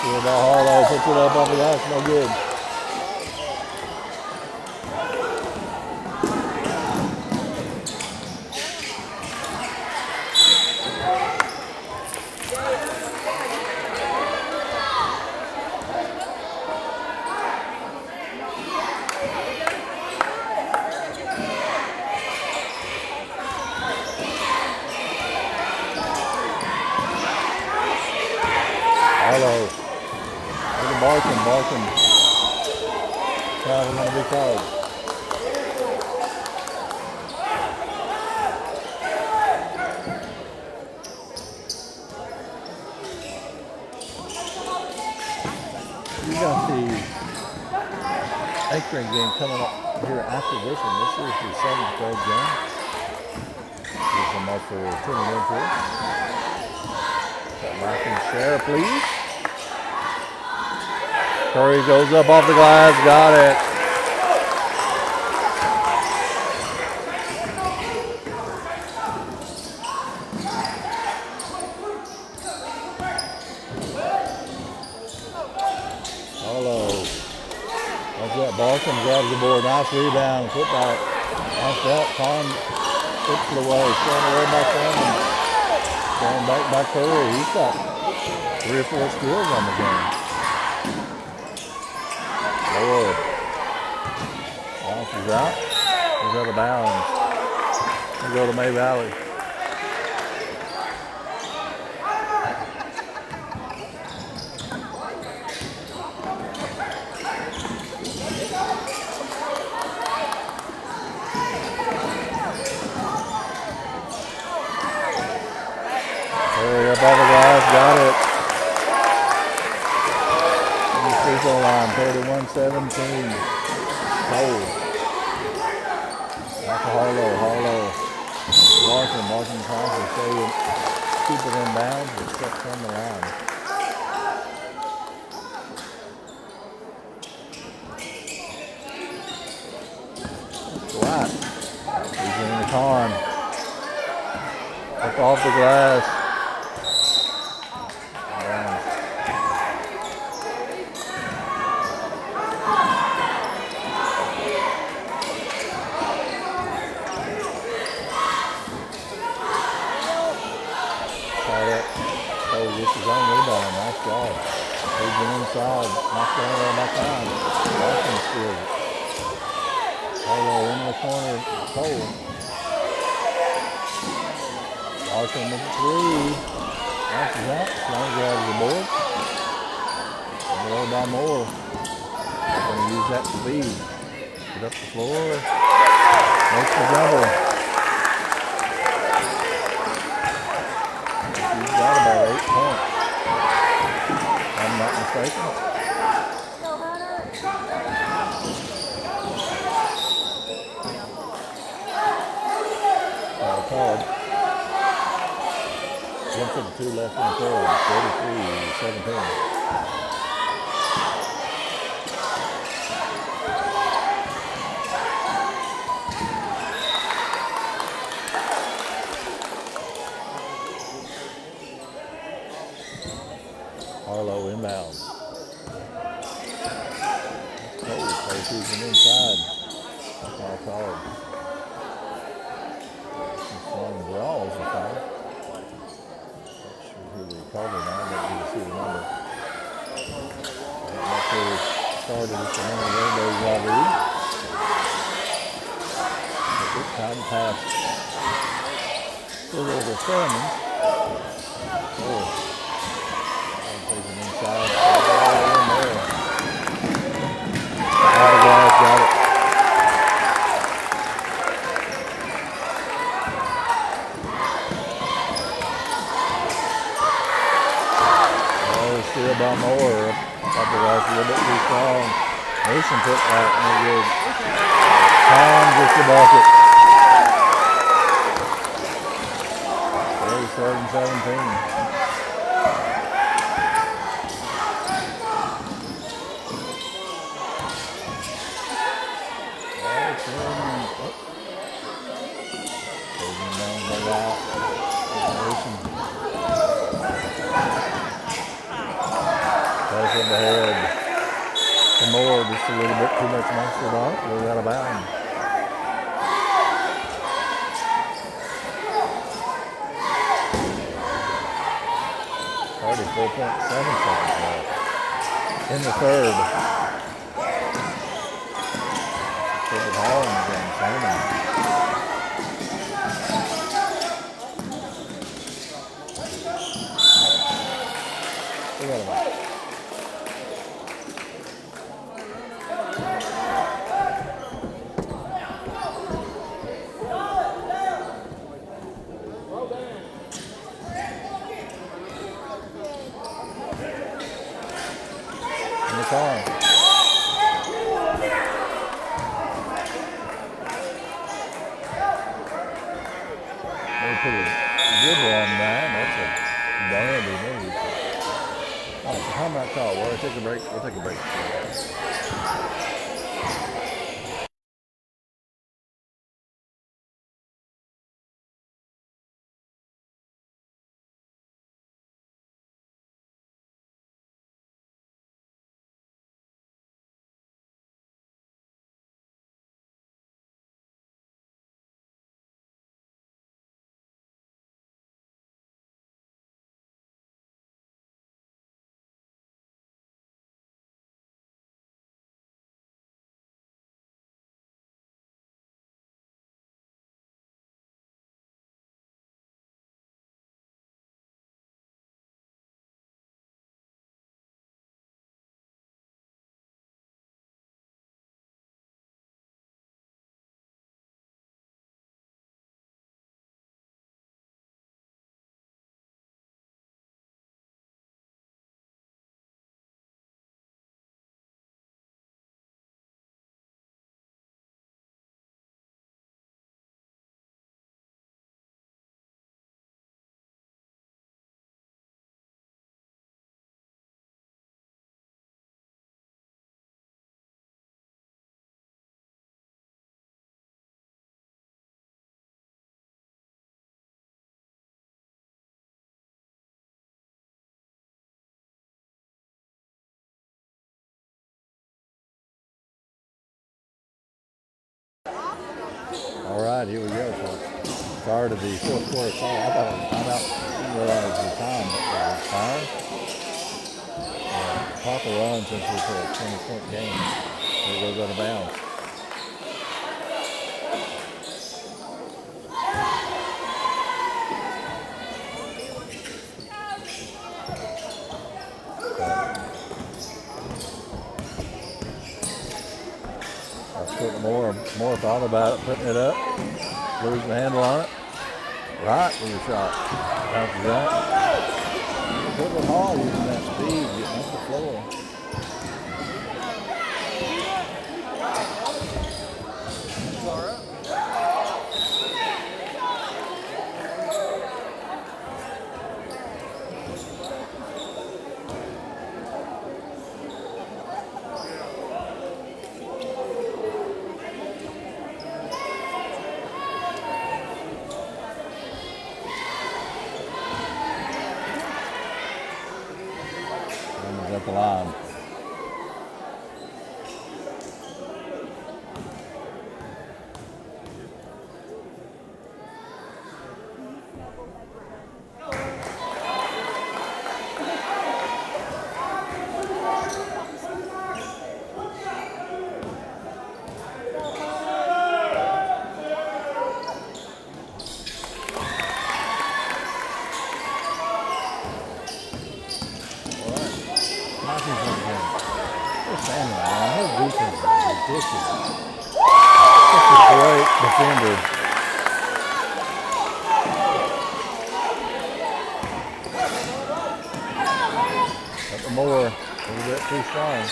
Field ball, Harlow puts it up off the ice, no good. Harlow. Look at Barkin. Foul is going to be called. You got the 8th string game coming up here after this one. This is the 7th grade game. Here's so much for tuning in to us. Like and share, please. Curry goes up off the glass, got it. Barton grabs the board, nice rebound, put back. Nice that, Con flips it away, throwing away by Thurman. Going back by Curry, he's got 3 or 4 steals on the game. Floyd bounces out, he's out of bounds. We'll go to May Valley. Up off the glass, got it. On the free throw line, 31-17. Cold. Back to Harlow. Martin tries to keep it in bounds, but steps on the line. Flat. He's in the con. Up off the glass. Inside, knocked down there by time. Barton steals it. Harlow in the corner, Cole. Barton with the 3. Bounces out, Sloan grabs the board. Away by Moore. They're going to use that speed. Get up the floor. Makes the double. He's got about 8 points. I'm not mistaken. Called. 152 left in the third. 33-17. Harlow inbounds. Plays inside. Foul called. Some strong draws in foul. Not sure who they called it now, but you can see the number. That's where we started with the number there, Dave Robert. But this time pass. Still over Thurman. Taking inside, all in there. Got it. Steal by Moore. Otherwise, a little bit too strong. Mason took that, no good. Tom gets the bucket. 37-17. Pass up ahead to Moore, just a little bit too much monster ball. We're out of bounds. .7 seconds left in the third. David Hall in the game, Simon. We got him. put a good one down. That's a dandy move. All right, so how about call? We'll take a break. We'll take a break. All right, here we go. So start of the fourth quarter. Sorry, I thought it was timeout. Didn't realize the time expired. Papa run since we put a 20-point game. It goes out of bounds. More thought about it, putting it up, losing the handle on it. Right with your shot. Bounces out. Put the ball using that speed, getting off the floor. At the line. Great defender. But Moore a little bit too strong.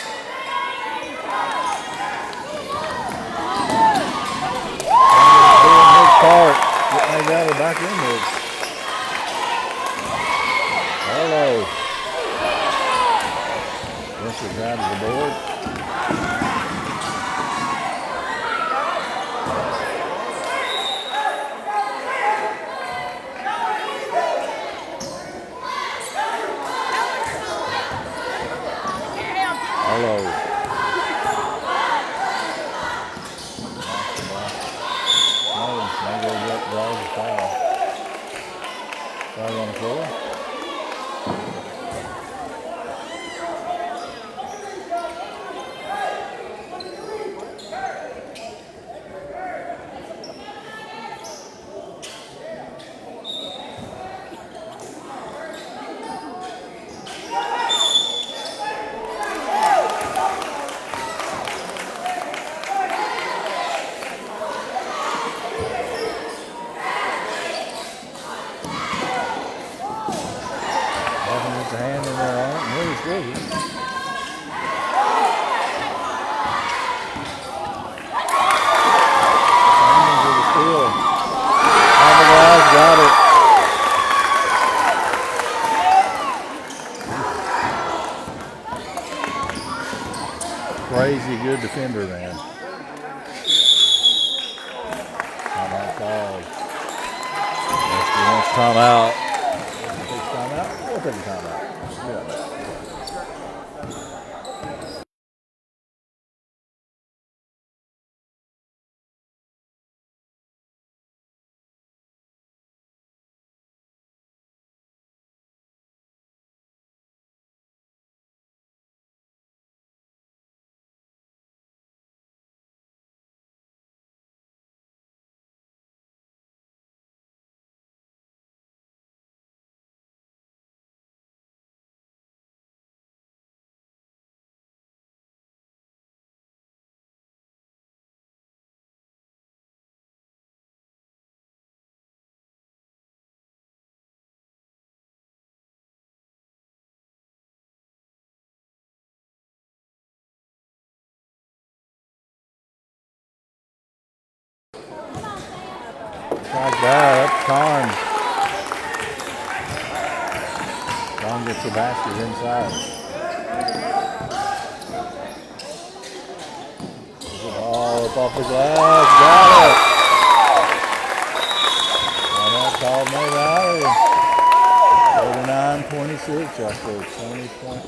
Big part. Getting got her back in there. Hello. Spencer grabs the board. On the floor. defender, man. Timeout called. He wants timeout. Takes timeout. We'll take a timeout. Yeah. Like that, that's Karn. Karn gets the basket inside. The ball up off the glass, got it. And that called May Valley. 49-26 after a 20-point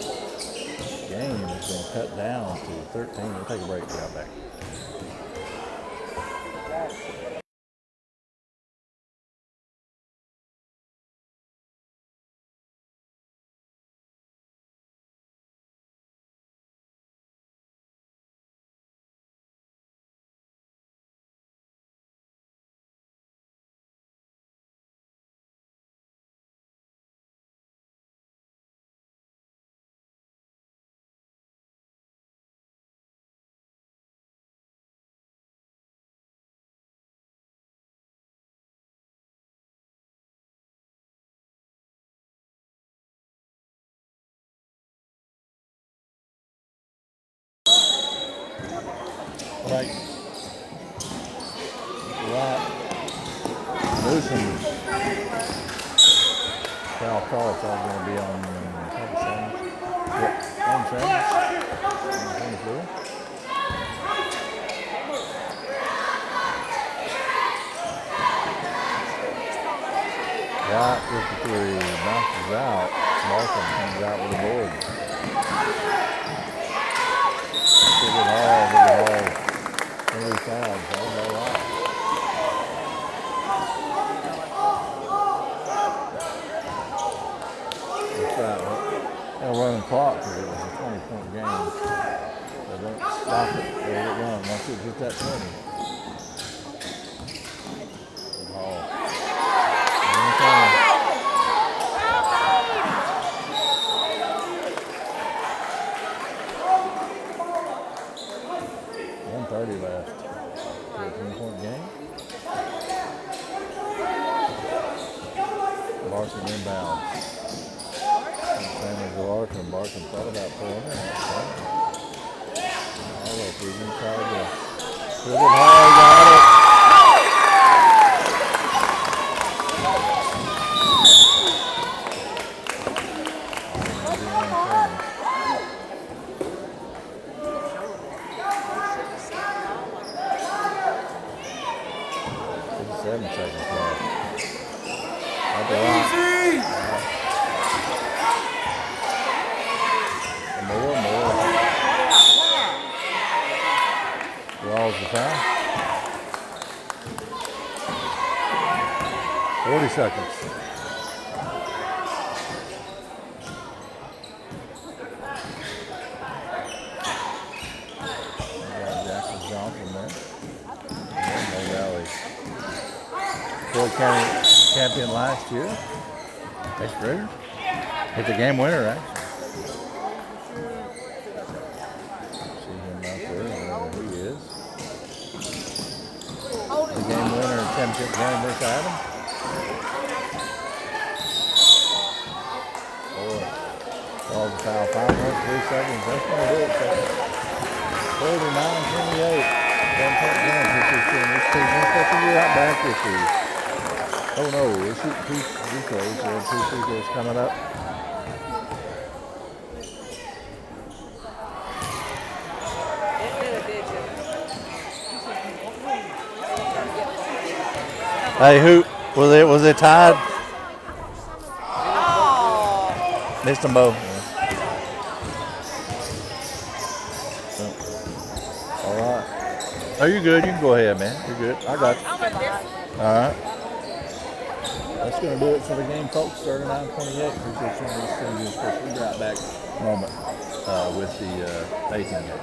game. It's going to cut down to 13. We'll take a break. Be right back. Right. Newsom. Cal Carl's going to be on 27. Yep, on 7. 24. Got 53. Bounces out. Malcolm comes out with the board. Hit it all. Every foul, so all right. That's right. They'll run the clock because it was a 20-point game. They don't stop it. They let it run once it gets that 20. Ball. 1:30 left. 13-point game. Barton inbound. Same as Larkin. Barton thought about pulling it. All up. He's inside there. Put it high. Got it. Draws the foul. 40 seconds. Jackson Johnson there. May Valley. Floyd County champion last year. Next grader. Hit the game winner, actually. Championship game versus Adam. Calls the foul. 5.3 seconds. That's going to do it. 39-28. 10-point game. This team is supposed to be out back with these. Oh no, we're shooting two free throws. We have 2 free throws coming up. It really did Hey, who was it? Was it tied? Missed them both. All right. Oh, you're good. You can go ahead, man. You're good. I got you. All right. That's going to do it for the game, folks. 39-28. Appreciate you listening to this first we got back moment with the 18 game.